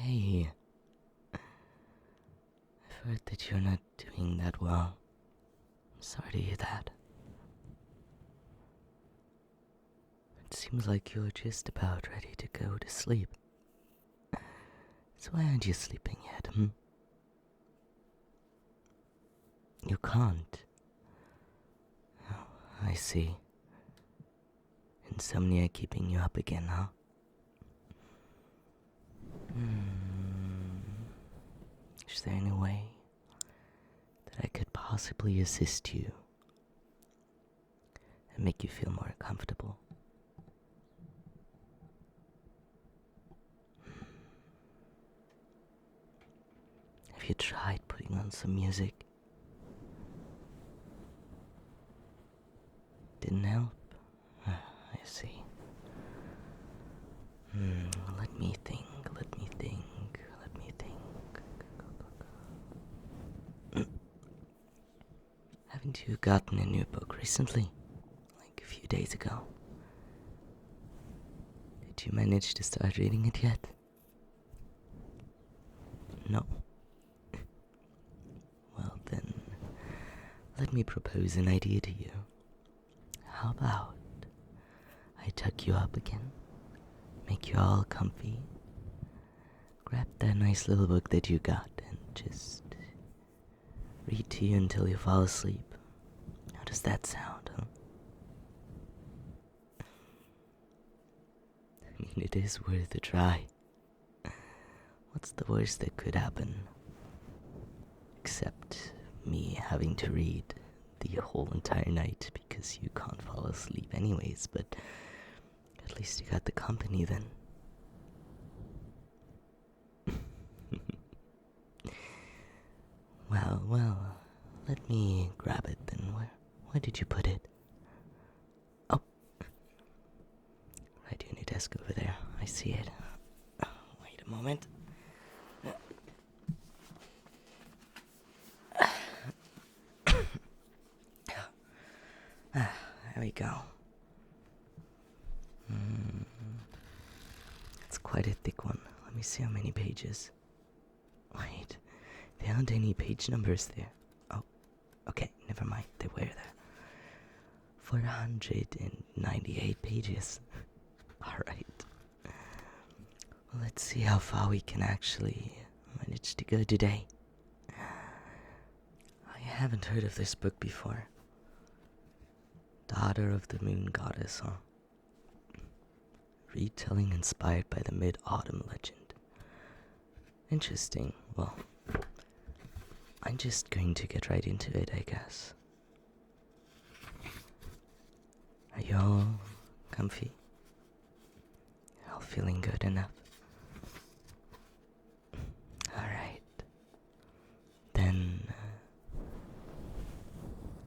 Hey, I've heard that you're not doing that well. I'm sorry to hear that. It seems like you're just about ready to go to sleep. So why aren't you sleeping yet, You can't. Oh, I see. Insomnia keeping you up again, huh? Is there any way that I could possibly assist you and make you feel more comfortable? Have you tried putting on some music? Didn't help? I see. Let me think. Haven't you gotten a new book recently? Like a few days ago. Did you manage to start reading it yet? No? Well then, let me propose an idea to you. How about I tuck you up again, make you all comfy, grab that nice little book that you got, and just read to you until you fall asleep. How does that sound, huh? I mean, it is worth a try. What's the worst that could happen? Except me having to read the whole entire night because you can't fall asleep anyways, but at least you got the company then. Well, let me grab it then. Where did you put it? Oh, right on your desk over there. I see it. Wait a moment. There we go. It's quite a thick one. Let me see how many pages. Wait, there aren't any page numbers there. Oh, okay, never mind. They were there. 498 pages. Alright. Well, let's see how far we can actually manage to go today. I haven't heard of this book before. Daughter of the Moon Goddess, huh? Retelling inspired by the Mid-Autumn legend. Interesting. Well, I'm just going to get right into it, I guess. Are you all comfy? All feeling good enough? Alright. Then,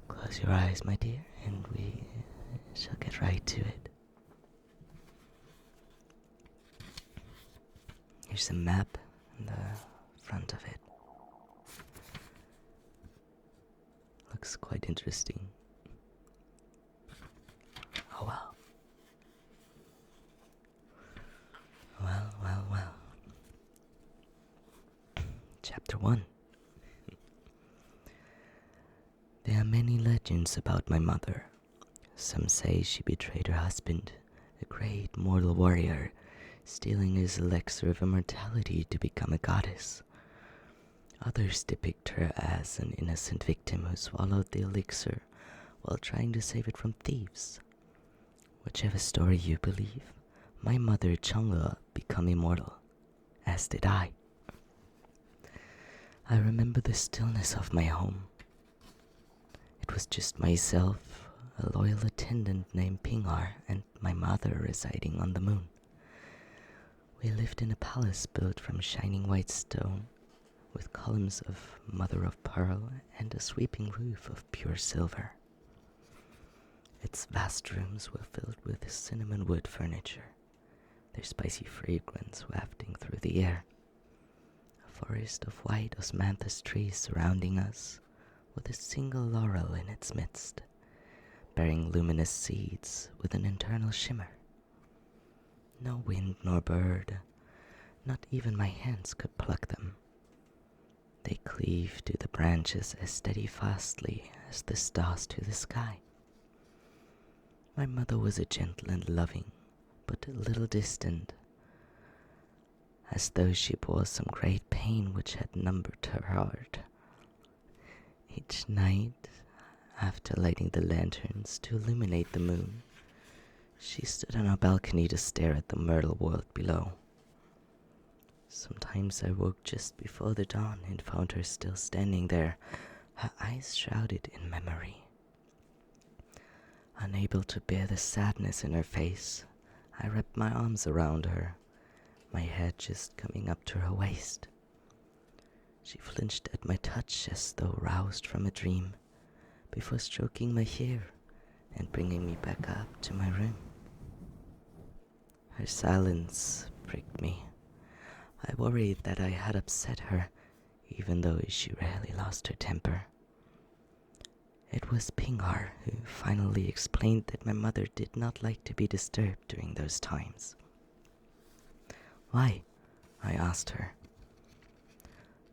close your eyes, my dear, and we shall get right to it. Here's a map in the front of it. Looks quite interesting. Oh well. Well. Chapter 1. There are many legends about my mother. Some say she betrayed her husband, a great mortal warrior, stealing his elixir of immortality to become a goddess. Others depict her as an innocent victim who swallowed the elixir while trying to save it from thieves. Whichever story you believe, my mother Chang'e became immortal, as did I. I remember the stillness of my home. It was just myself, a loyal attendant named Pingar, and my mother residing on the moon. We lived in a palace built from shining white stone, with columns of mother of pearl and a sweeping roof of pure silver. Its vast rooms were filled with cinnamon wood furniture, their spicy fragrance wafting through the air. A forest of white osmanthus trees surrounding us, with a single laurel in its midst, bearing luminous seeds with an internal shimmer. No wind nor bird, Not even my hands could pluck them. They cleave to the branches as steadfastly as the stars to the sky. My mother was a gentle and loving, but a little distant, as though she bore some great pain which had numbed her heart. Each night, after lighting the lanterns to illuminate the moon, she stood on our balcony to stare at the myrtle world below. Sometimes I woke just before the dawn and found her still standing there, her eyes shrouded in memory. Unable to bear the sadness in her face, I wrapped my arms around her, my head just coming up to her waist. She flinched at my touch as though roused from a dream, before stroking my hair and bringing me back up to my room. Her silence pricked me. I worried that I had upset her, even though she rarely lost her temper. It was Pingar who finally explained that my mother did not like to be disturbed during those times. "Why?" I asked her.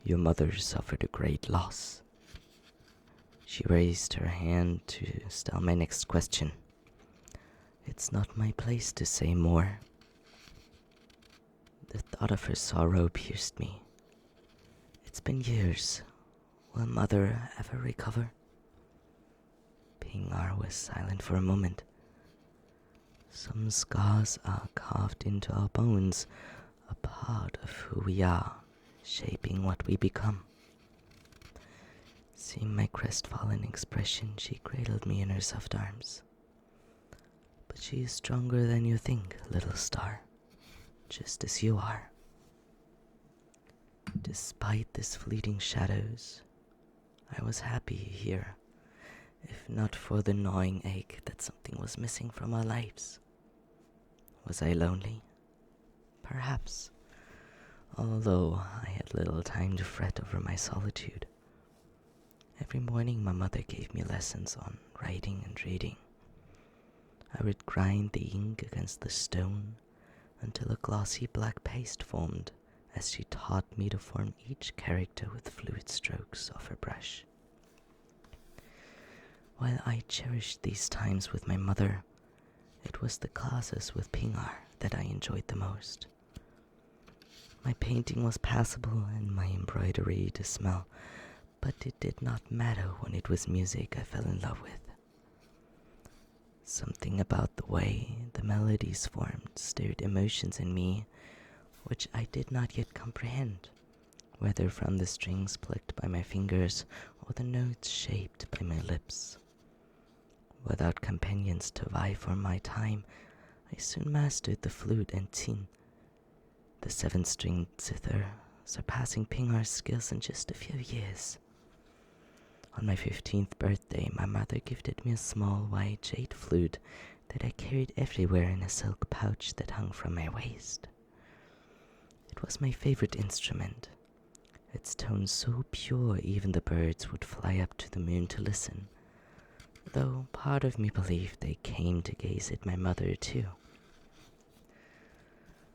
"Your mother suffered a great loss." She raised her hand to style my next question. It's not my place to say more. The thought of her sorrow pierced me. It's been years. Will Mother ever recover? Pingar was silent for a moment. Some scars are carved into our bones, a part of who we are, shaping what we become. Seeing my crestfallen expression, she cradled me in her soft arms. But she is stronger than you think, little star, just as you are. Despite these fleeting shadows, I was happy here, if not for the gnawing ache that something was missing from our lives. Was I lonely? Perhaps, although I had little time to fret over my solitude. Every morning my mother gave me lessons on writing and reading. I would grind the ink against the stone until a glossy black paste formed as she taught me to form each character with fluid strokes of her brush. While I cherished these times with my mother, it was the classes with Pingar that I enjoyed the most. My painting was passable and my embroidery to smell, but it did not matter when it was music I fell in love with. Something about the way the melodies formed stirred emotions in me which I did not yet comprehend, whether from the strings plucked by my fingers or the notes shaped by my lips. Without companions to vie for my time, I soon mastered the flute and tin, the 7-stringed zither, surpassing Pingar's skills in just a few years. On my 15th birthday, my mother gifted me a small white jade flute that I carried everywhere in a silk pouch that hung from my waist. It was my favorite instrument, its tones so pure even the birds would fly up to the moon to listen, though part of me believed they came to gaze at my mother too.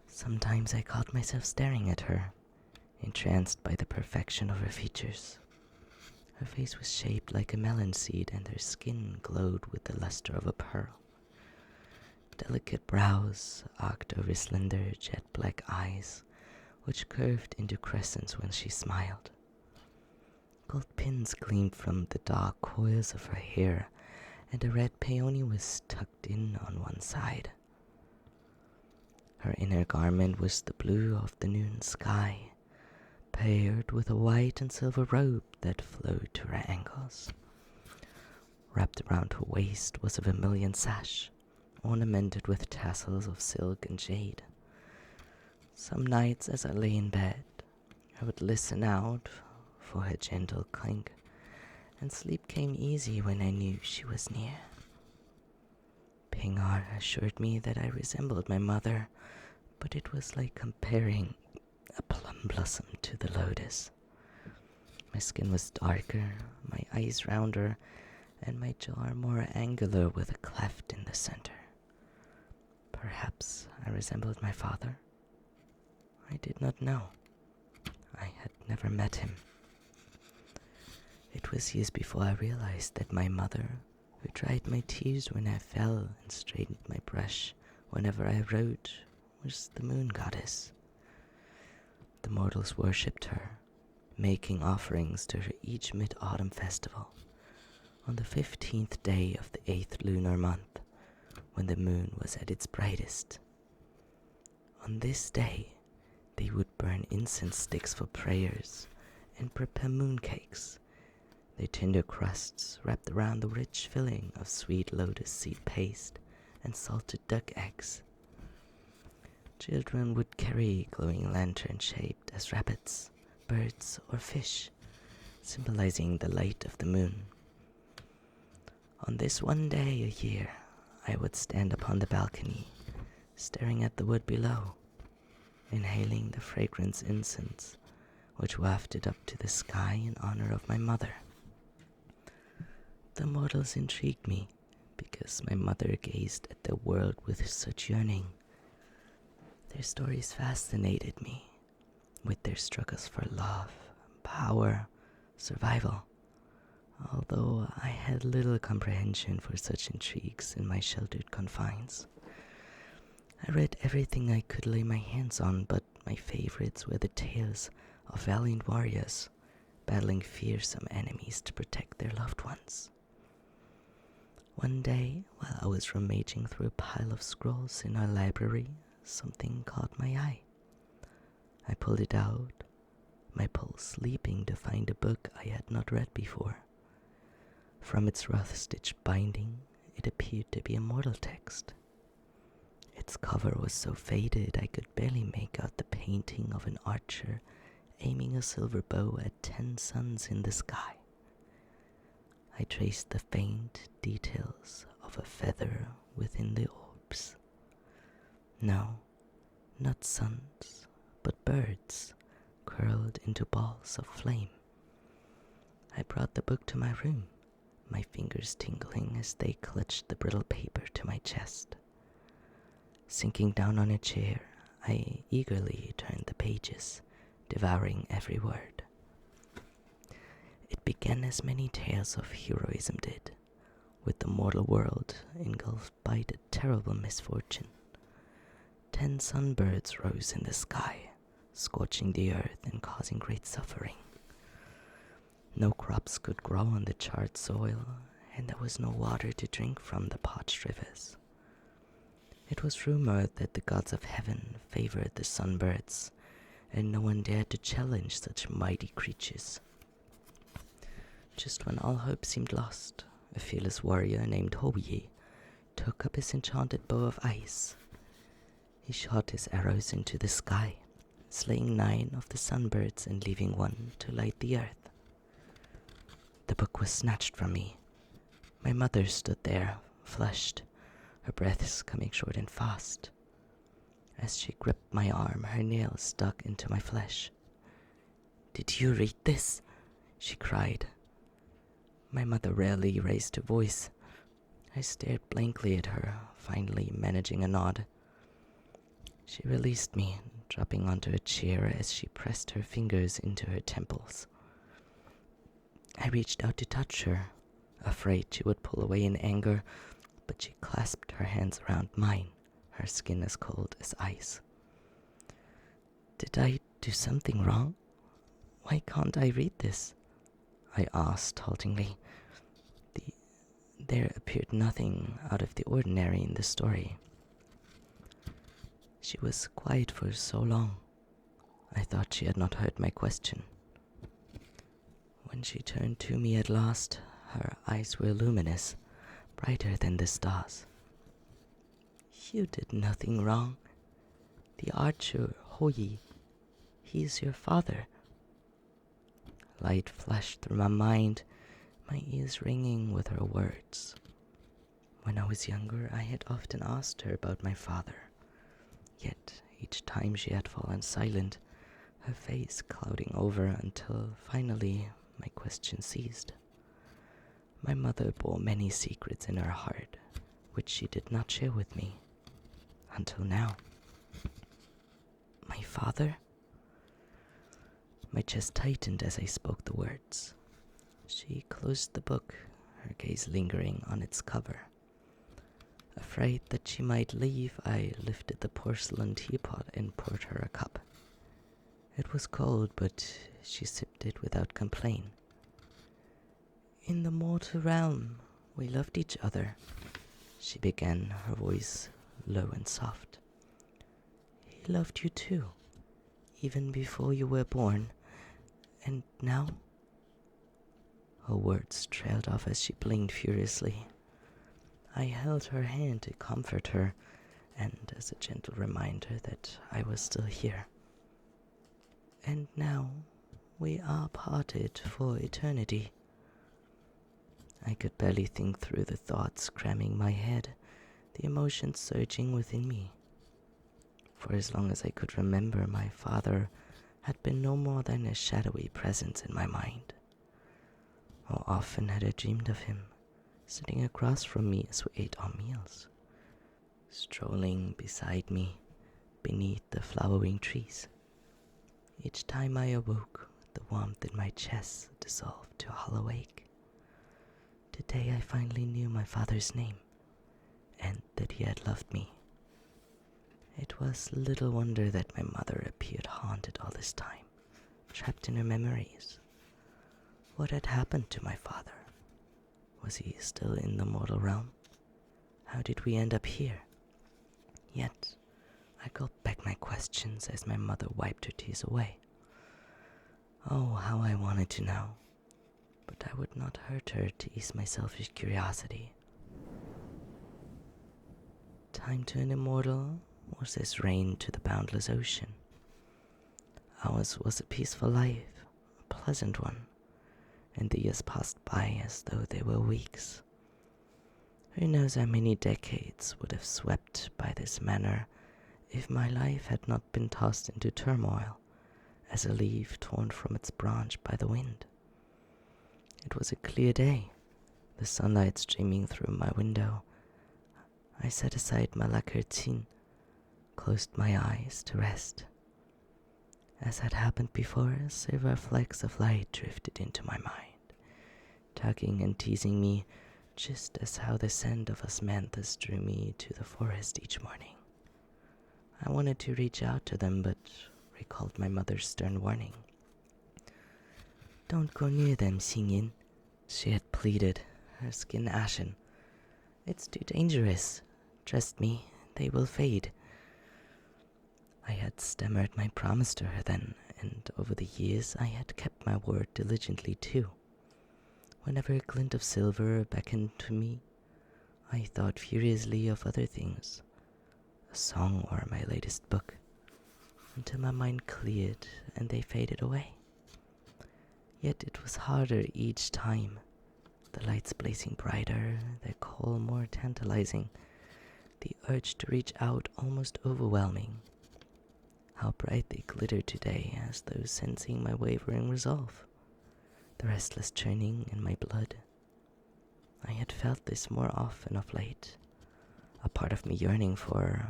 Sometimes I caught myself staring at her, entranced by the perfection of her features. Her face was shaped like a melon seed, and her skin glowed with the luster of a pearl. Delicate brows arched over slender, jet-black eyes, which curved into crescents when she smiled. Gold pins gleamed from the dark coils of her hair, and a red peony was tucked in on one side. Her inner garment was the blue of the noon sky, paired with a white and silver robe that flowed to her ankles. Wrapped around her waist was a vermilion sash, ornamented with tassels of silk and jade. Some nights as I lay in bed, I would listen out for her gentle clink, and sleep came easy when I knew she was near. Pingar assured me that I resembled my mother, but it was like comparing a plum blossom to the lotus. My skin was darker, my eyes rounder, and my jaw more angular with a cleft in the center. Perhaps I resembled my father. I did not know. I had never met him. It was years before I realized that my mother, who dried my tears when I fell and straightened my brush whenever I wrote, was the moon goddess. The mortals worshipped her, making offerings to her each mid-autumn festival, on the 15th day of the 8th lunar month, when the moon was at its brightest. On this day, they would burn incense sticks for prayers and prepare mooncakes, their tender crusts wrapped around the rich filling of sweet lotus seed paste and salted duck eggs. Children would carry glowing lanterns shaped as rabbits, birds, or fish, symbolizing the light of the moon. On this one day a year, I would stand upon the balcony, staring at the wood below, inhaling the fragrant incense which wafted up to the sky in honor of my mother. The mortals intrigued me because my mother gazed at the world with such yearning. Their stories fascinated me, with their struggles for love, power, survival, although I had little comprehension for such intrigues in my sheltered confines. I read everything I could lay my hands on, but my favorites were the tales of valiant warriors battling fearsome enemies to protect their loved ones. One day, while I was rummaging through a pile of scrolls in our library, something caught my eye. I pulled it out, my pulse leaping to find a book I had not read before. From its rough-stitched binding, it appeared to be a mortal text. Its cover was so faded I could barely make out the painting of an archer aiming a silver bow at 10 suns in the sky. I traced the faint details of a feather within the orbs. No, not suns, but birds, curled into balls of flame. I brought the book to my room, my fingers tingling as they clutched the brittle paper to my chest. Sinking down on a chair, I eagerly turned the pages, devouring every word. It began as many tales of heroism did, with the mortal world engulfed by the terrible misfortune. 10 sunbirds rose in the sky, scorching the earth and causing great suffering. No crops could grow on the charred soil, and there was no water to drink from the parched rivers. It was rumored that the gods of heaven favored the sunbirds, and no one dared to challenge such mighty creatures. Just when all hope seemed lost, a fearless warrior named Hoyi took up his enchanted bow of ice. He shot his arrows into the sky, slaying 9 of the sunbirds and leaving 1 to light the earth. The book was snatched from me. My mother stood there, flushed, her breaths coming short and fast. As she gripped my arm, her nails stuck into my flesh. "Did you read this?" she cried. My mother rarely raised her voice. I stared blankly at her, finally managing a nod. She released me, dropping onto a chair as she pressed her fingers into her temples. I reached out to touch her, afraid she would pull away in anger, but she clasped her hands around mine, her skin as cold as ice. "Did I do something wrong? Why can't I read this?" I asked haltingly. There appeared nothing out of the ordinary in the story. She was quiet for so long. I thought she had not heard my question. When she turned to me at last, her eyes were luminous, brighter than the stars. "You did nothing wrong. The archer, Hoyi, he is your father." Light flashed through my mind, my ears ringing with her words. When I was younger, I had often asked her about my father. Yet each time she had fallen silent, her face clouding over until finally my question ceased. My mother bore many secrets in her heart, which she did not share with me, until now. "My father?" My chest tightened as I spoke the words. She closed the book, her gaze lingering on its cover. Afraid that she might leave, I lifted the porcelain teapot and poured her a cup. It was cold, but she sipped it without complaint. In the mortal realm, we loved each other, she began, her voice low and soft. He loved you too, even before you were born, and now? Her words trailed off as she blinked furiously. I held her hand to comfort her, and as a gentle reminder that I was still here. And now we are parted for eternity. I could barely think through the thoughts cramming my head, the emotions surging within me. For as long as I could remember, my father had been no more than a shadowy presence in my mind. How often had I dreamed of him, sitting across from me as we ate our meals, strolling beside me beneath the flowering trees. Each time I awoke, the warmth in my chest dissolved to a hollow ache. Today I finally knew my father's name, and that he had loved me. It was little wonder that my mother appeared haunted all this time, trapped in her memories. What had happened to my father? Was he still in the mortal realm? How did we end up here? Yet, I gulped back my questions as my mother wiped her tears away. Oh, how I wanted to know, but I would not hurt her to ease my selfish curiosity. Time to an immortal was as rain to the boundless ocean. Ours was a peaceful life, a pleasant one, and the years passed by as though they were weeks. Who knows how many decades would have swept by this manner if my life had not been tossed into turmoil as a leaf torn from its branch by the wind. It was a clear day, the sunlight streaming through my window. I set aside my lacquertine, closed my eyes to rest. As had happened before, silver flecks of light drifted into my mind, tugging and teasing me, just as how the scent of osmanthus drew me to the forest each morning. I wanted to reach out to them, but recalled my mother's stern warning. Don't go near them, Xingyin, she had pleaded, her skin ashen. It's too dangerous. Trust me, they will fade. I had stammered my promise to her then, and over the years I had kept my word diligently too. Whenever a glint of silver beckoned to me, I thought furiously of other things, a song or my latest book, until my mind cleared and they faded away. Yet it was harder each time, the lights blazing brighter, their call more tantalizing, the urge to reach out almost overwhelming. How bright they glittered today, as though sensing my wavering resolve, the restless churning in my blood. I had felt this more often of late, a part of me yearning for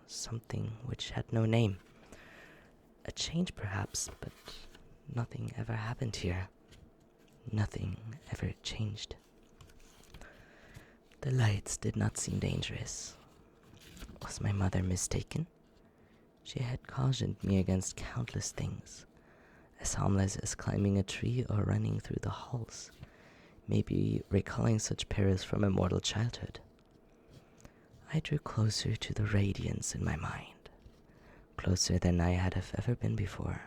something which had no name. A change perhaps, but nothing ever happened here. Nothing ever changed. The lights did not seem dangerous. Was my mother mistaken? She had cautioned me against countless things, as harmless as climbing a tree or running through the halls, maybe recalling such perils from immortal childhood. I drew closer to the radiance in my mind, closer than I had ever been before.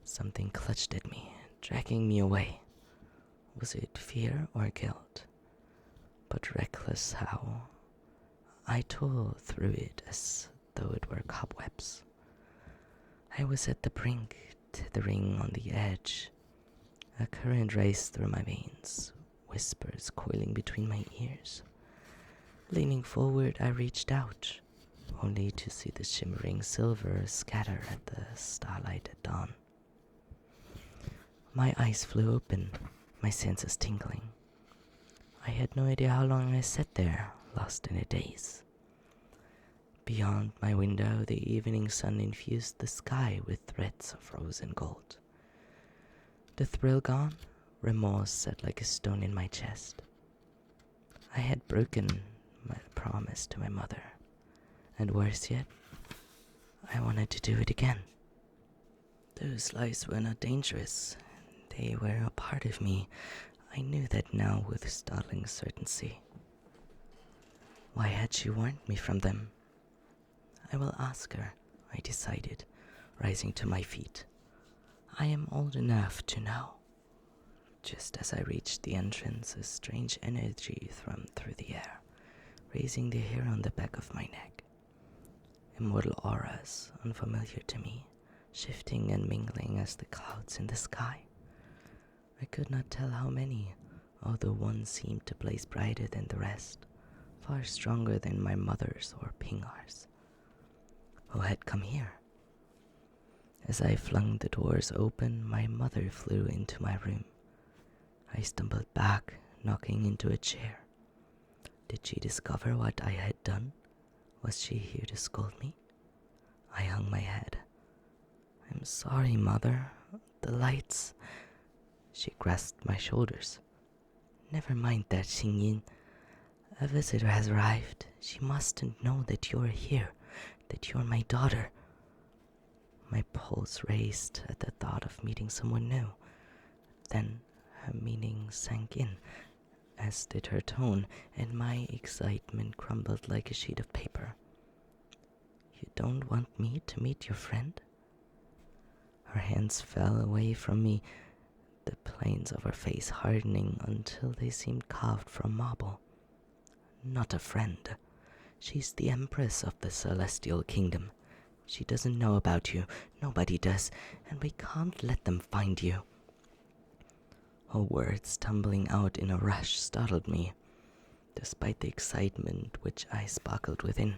Something clutched at me, dragging me away. Was it fear or guilt? But reckless how, I tore through it as though it were cobwebs. I was at the brink, tethering on the edge. A current raced through my veins, whispers coiling between my ears. Leaning forward, I reached out, only to see the shimmering silver scatter at the starlight at dawn. My eyes flew open, my senses tingling. I had no idea how long I sat there, lost in a daze. Beyond my window, the evening sun infused the sky with threads of frozen gold. The thrill gone, remorse sat like a stone in my chest. I had broken my promise to my mother, and worse yet, I wanted to do it again. Those lies were not dangerous. They were a part of me. I knew that now with startling certainty. Why had she warned me from them? I will ask her, I decided, rising to my feet. I am old enough to know. Just as I reached the entrance, a strange energy thrummed through the air, raising the hair on the back of my neck. Immortal auras, unfamiliar to me, shifting and mingling as the clouds in the sky. I could not tell how many, although one seemed to blaze brighter than the rest, far stronger than my mother's or Pingar's. Who had come here? As I flung the doors open, my mother flew into my room. I stumbled back, knocking into a chair. Did she discover what I had done? Was she here to scold me? I hung my head. I'm sorry, Mother. The lights. She grasped my shoulders. Never mind that, Xingyin. A visitor has arrived. She mustn't know that you're here, that you're my daughter. My pulse raced at the thought of meeting someone new. Then her meaning sank in, as did her tone, and my excitement crumbled like a sheet of paper. You don't want me to meet your friend? Her hands fell away from me, the planes of her face hardening until they seemed carved from marble. Not a friend. She's the Empress of the Celestial Kingdom. She doesn't know about you, nobody does, and we can't let them find you. Her words tumbling out in a rush startled me, despite the excitement which I sparkled within.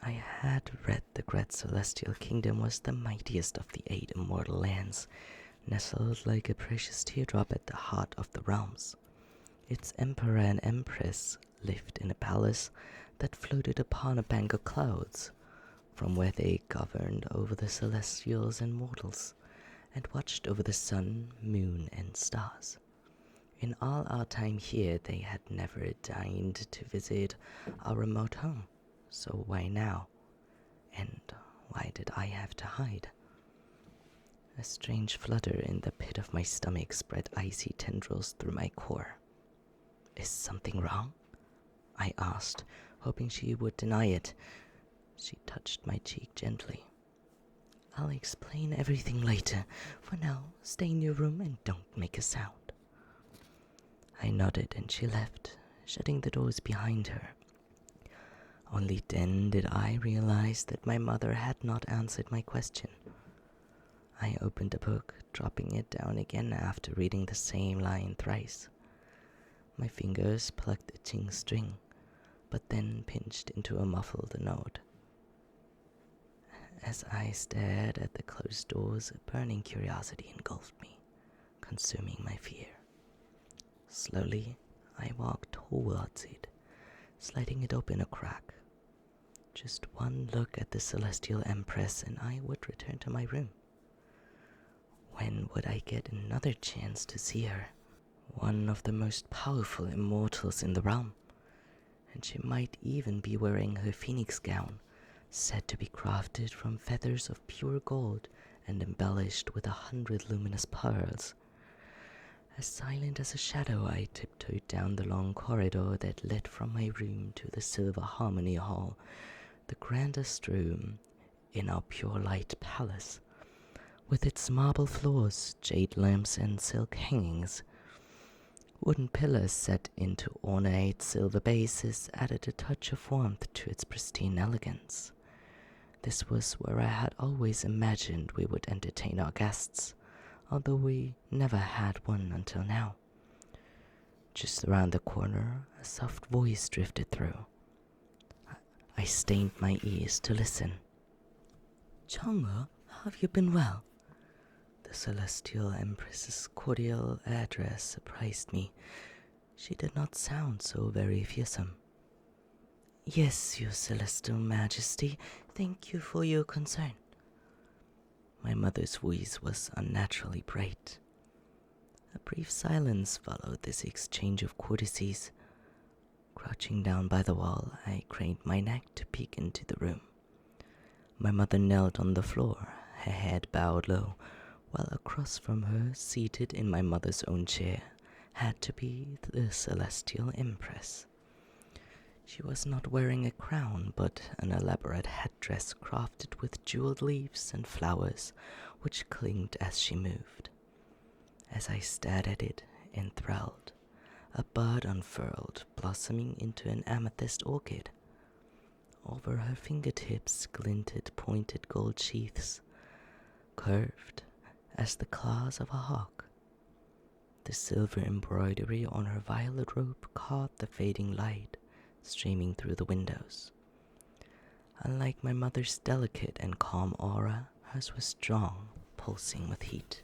I had read the great Celestial Kingdom was the mightiest of the 8 immortal lands, nestled like a precious teardrop at the heart of the realms. Its emperor and empress lived in a palace that floated upon a bank of clouds, from where they governed over the celestials and mortals, and watched over the sun, moon, and stars. In all our time here, they had never deigned to visit our remote home, so why now? And why did I have to hide? A strange flutter in the pit of my stomach spread icy tendrils through my core. Is something wrong? I asked, hoping she would deny it. She touched my cheek gently. I'll explain everything later. For now, stay in your room and don't make a sound. I nodded and she left, shutting the doors behind her. Only then did I realize that my mother had not answered my question. I opened the book, dropping it down again after reading the same line thrice. My fingers plucked a Qing string, but then pinched into a muffled note. As I stared at the closed doors, a burning curiosity engulfed me, consuming my fear. Slowly, I walked towards it, sliding it open a crack. Just one look at the Celestial Empress and I would return to my room. When would I get another chance to see her? One of the most powerful immortals in the realm, and she might even be wearing her phoenix gown, said to be crafted from feathers of pure gold and embellished with 100 luminous pearls. As silent as a shadow, I tiptoed down the long corridor that led from my room to the Silver Harmony Hall, the grandest room in our pure light palace, with its marble floors, jade lamps, and silk hangings. Wooden pillars set into ornate silver bases added a touch of warmth to its pristine elegance. This was where I had always imagined we would entertain our guests, although we never had one until now. Just around the corner, a soft voice drifted through. I strained my ears to listen. Chang'e, have you been well? The Celestial Empress's cordial address surprised me. She did not sound so very fearsome. Yes, your celestial majesty, thank you for your concern. My mother's voice was unnaturally bright. A brief silence followed this exchange of courtesies. Crouching down by the wall, I craned my neck to peek into the room. My mother knelt on the floor, her head bowed low, while across from her, seated in my mother's own chair, had to be the celestial Empress. She was not wearing a crown, but an elaborate headdress crafted with jeweled leaves and flowers, which clinked as she moved. As I stared at it, enthralled, a bud unfurled, blossoming into an amethyst orchid. Over her fingertips glinted pointed gold sheaths, curved as the claws of a hawk. The silver embroidery on her violet robe caught the fading light streaming through the windows. Unlike my mother's delicate and calm aura, hers was strong, pulsing with heat.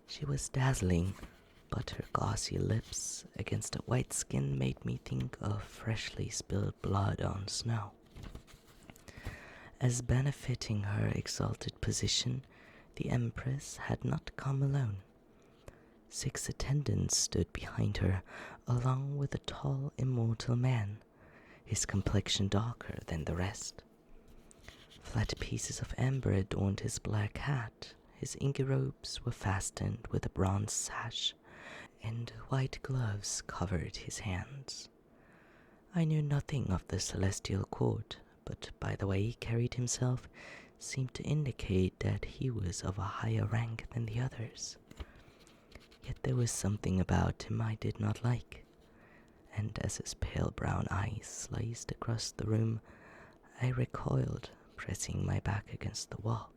She was dazzling, but her glossy lips against her white skin made me think of freshly spilled blood on snow. As benefiting her exalted position, the Empress had not come alone. 6 attendants stood behind her, along with a tall, immortal man, his complexion darker than the rest. Flat pieces of amber adorned his black hat. His inky robes were fastened with a bronze sash, and white gloves covered his hands. I knew nothing of the celestial court, but by the way he carried himself, seemed to indicate that he was of a higher rank than the others. Yet there was something about him I did not like, and as his pale brown eyes sliced across the room, I recoiled, pressing my back against the wall.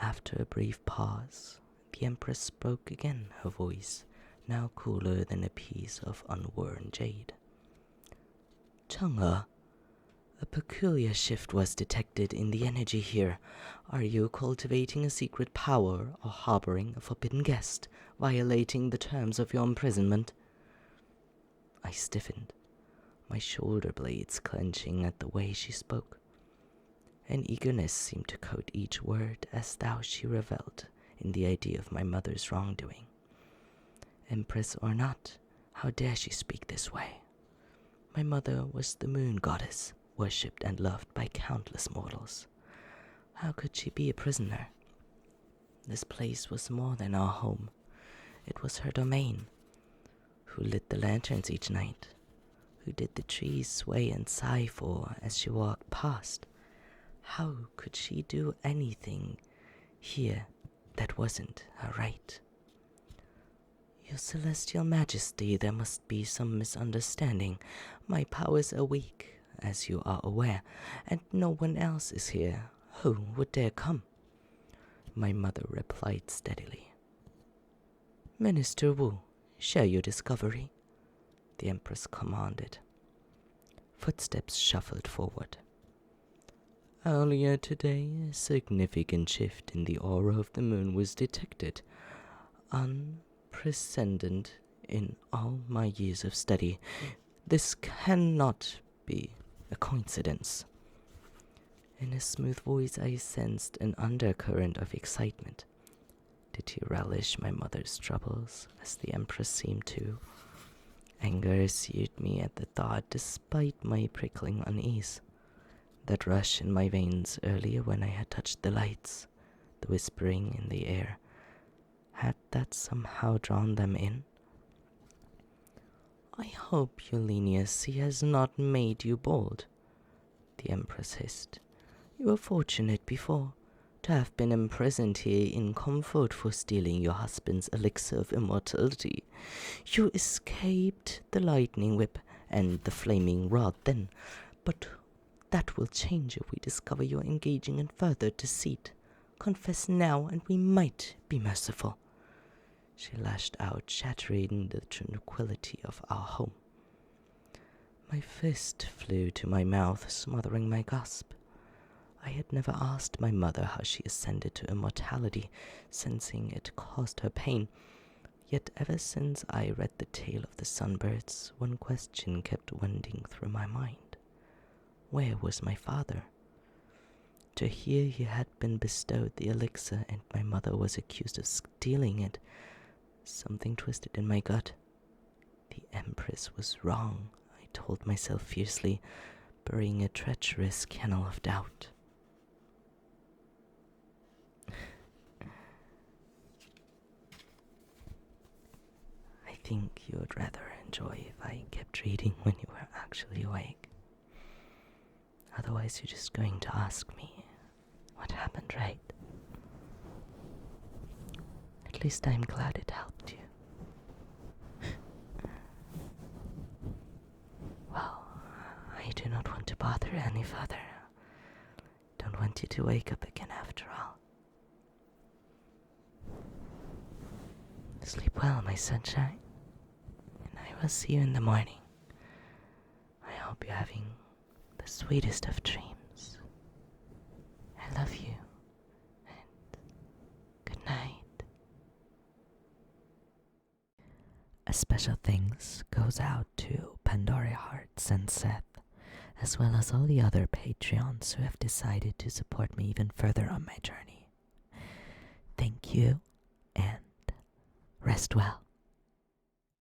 After a brief pause, the Empress spoke again, her voice now cooler than a piece of unworn jade. Chang'e, a peculiar shift was detected in the energy here. Are you cultivating a secret power or harboring a forbidden guest, violating the terms of your imprisonment? I stiffened, my shoulder blades clenching at the way she spoke. An eagerness seemed to coat each word as though she revelled in the idea of my mother's wrongdoing. Empress or not, how dare she speak this way? My mother was the moon goddess, worshipped and loved by countless mortals. How could she be a prisoner? This place was more than our home. It was her domain. Who lit the lanterns each night? Who did the trees sway and sigh for as she walked past? How could she do anything here that wasn't her right? Your celestial majesty, there must be some misunderstanding. My powers are weak, as you are aware, and no one else is here. Who would dare come? My mother replied steadily. Minister Wu, share your discovery, the Empress commanded. Footsteps shuffled forward. Earlier today, a significant shift in the aura of the moon was detected. Unprecedented in all my years of study. This cannot be a coincidence. In a smooth voice, I sensed an undercurrent of excitement. Did he relish my mother's troubles, as the Empress seemed to? Anger seared me at the thought, despite my prickling unease. That rush in my veins earlier when I had touched the lights, the whispering in the air, had that somehow drawn them in? I hope your leniency has not made you bold, the Empress hissed. You were fortunate before to have been imprisoned here in comfort for stealing your husband's elixir of immortality. You escaped the lightning whip and the flaming rod then, but that will change if we discover you're engaging in further deceit. Confess now, and we might be merciful. She lashed out, shattering the tranquility of our home. My fist flew to my mouth, smothering my gasp. I had never asked my mother how she ascended to immortality, sensing it caused her pain. Yet ever since I read the tale of the sunbirds, one question kept wending through my mind. Where was my father? To hear he had been bestowed the elixir and my mother was accused of stealing it, something twisted in my gut. The Empress was wrong, I told myself fiercely, burying a treacherous kennel of doubt. I think you would rather enjoy if I kept reading when you were actually awake. Otherwise, you're just going to ask me what happened, right? At least I'm glad it helped you. Well, I do not want to bother any further. Don't want you to wake up again after all. Sleep well, my sunshine, and I will see you in the morning. I hope you're having the sweetest of dreams. I love you, and good night. A special thanks goes out to Pandora Hearts and Seth, as well as all the other Patreons who have decided to support me even further on my journey. Thank you, and rest well.